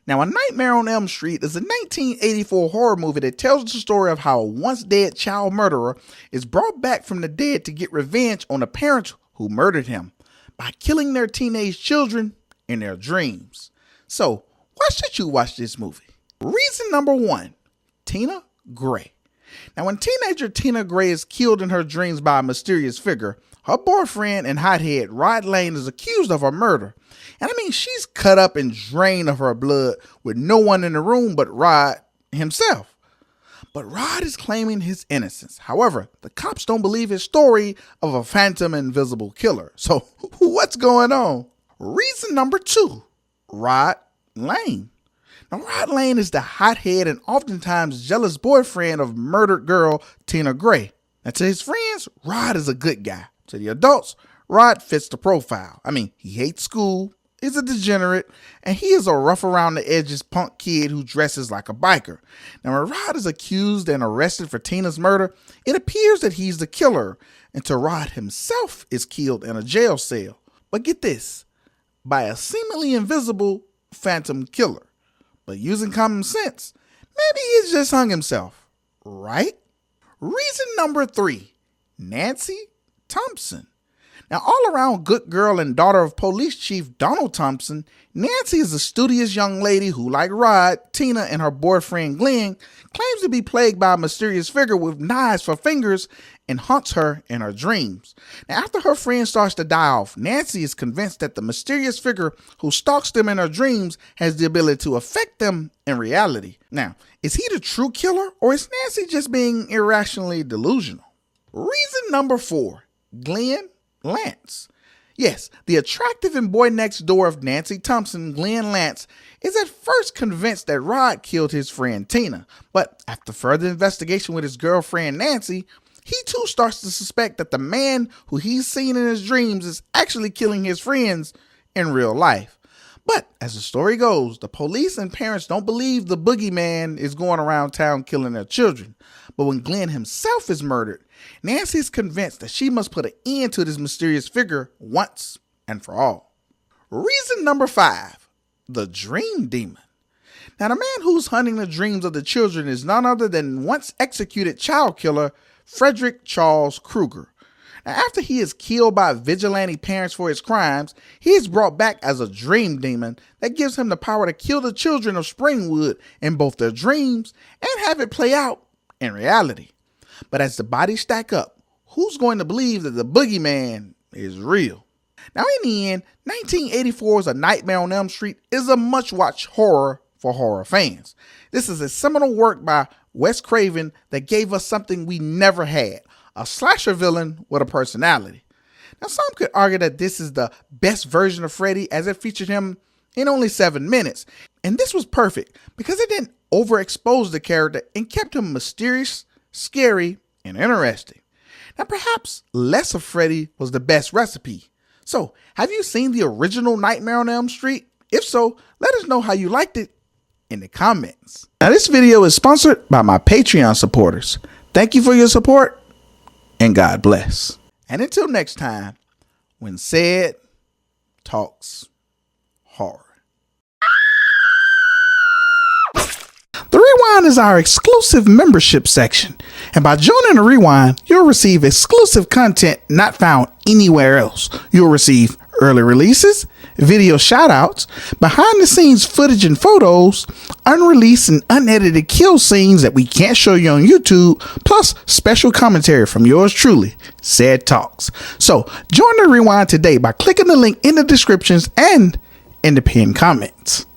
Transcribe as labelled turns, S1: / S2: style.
S1: Now, A Nightmare on Elm Street is a 1984 horror movie that tells the story of how a once dead child murderer is brought back from the dead to get revenge on the parents who murdered him by killing their teenage children in their dreams. So, why should you watch this movie? Reason number 1, Tina Gray. Now, when teenager Tina Gray is killed in her dreams by a mysterious figure, her boyfriend and hothead Rod Lane is accused of her murder. And I mean, she's cut up and drained of her blood with no one in the room but Rod himself. But Rod is claiming his innocence. However, the cops don't believe his story of a phantom invisible killer. So what's going on? Reason number 2, Rod Lane. Now, Rod Lane is the hothead and oftentimes jealous boyfriend of murdered girl Tina Gray. Now, to his friends, Rod is a good guy. To the adults, Rod fits the profile. I mean, he hates school, is a degenerate, and he is a rough around the edges punk kid who dresses like a biker. Now, when Rod is accused and arrested for Tina's murder, it appears that he's the killer until Rod himself is killed in a jail cell. But get this, by a seemingly invisible phantom killer. But using common sense, maybe he's just hung himself, right? Reason number 3, Nancy Thompson. Now, all around good girl and daughter of Police Chief Donald Thompson, Nancy is a studious young lady who, like Rod, Tina, and her boyfriend Glen, claims to be plagued by a mysterious figure with knives for fingers and haunts her in her dreams. Now, after her friend starts to die off, Nancy is convinced that the mysterious figure who stalks them in her dreams has the ability to affect them in reality. Now, is he the true killer, or is Nancy just being irrationally delusional? Reason number 4, Glen Lance. Yes, the attractive and boy next door of Nancy Thompson, Glen Lance, is at first convinced that Rod killed his friend Tina, but after further investigation with his girlfriend Nancy, he too starts to suspect that the man who he's seen in his dreams is actually killing his friends in real life. But as the story goes, the police and parents don't believe the boogeyman is going around town killing their children. But when Glen himself is murdered, Nancy is convinced that she must put an end to this mysterious figure once and for all. Reason number 5, the Dream Demon. Now, the man who's hunting the dreams of the children is none other than once executed child killer Frederick Charles Krueger. Now, after he is killed by vigilante parents for his crimes, he is brought back as a dream demon that gives him the power to kill the children of Springwood in both their dreams and have it play out in reality. But as the bodies stack up, who's going to believe that the boogeyman is real? Now, in the end, 1984's A Nightmare on Elm Street is a much-watched horror for horror fans. This is a seminal work by Wes Craven that gave us something we never had, a slasher villain with a personality. Now, some could argue that this is the best version of Freddy as it featured him in only 7 minutes. And this was perfect because it didn't overexpose the character and kept him mysterious, scary, and interesting. Now, perhaps less of Freddy was the best recipe. So, have you seen the original Nightmare on Elm Street? If so, let us know how you liked it in the comments. Now, this video is sponsored by my Patreon supporters. Thank you for your support, and God bless. And until next time, when said talks horror. The Rewind is our exclusive membership section, and by joining the Rewind, you'll receive exclusive content not found anywhere else. You'll receive early releases, video shoutouts, behind the scenes footage and photos, unreleased and unedited kill scenes that we can't show you on YouTube, plus special commentary from yours truly, CEDtalks. So join the Rewind today by clicking the link in the descriptions and in the pinned comments.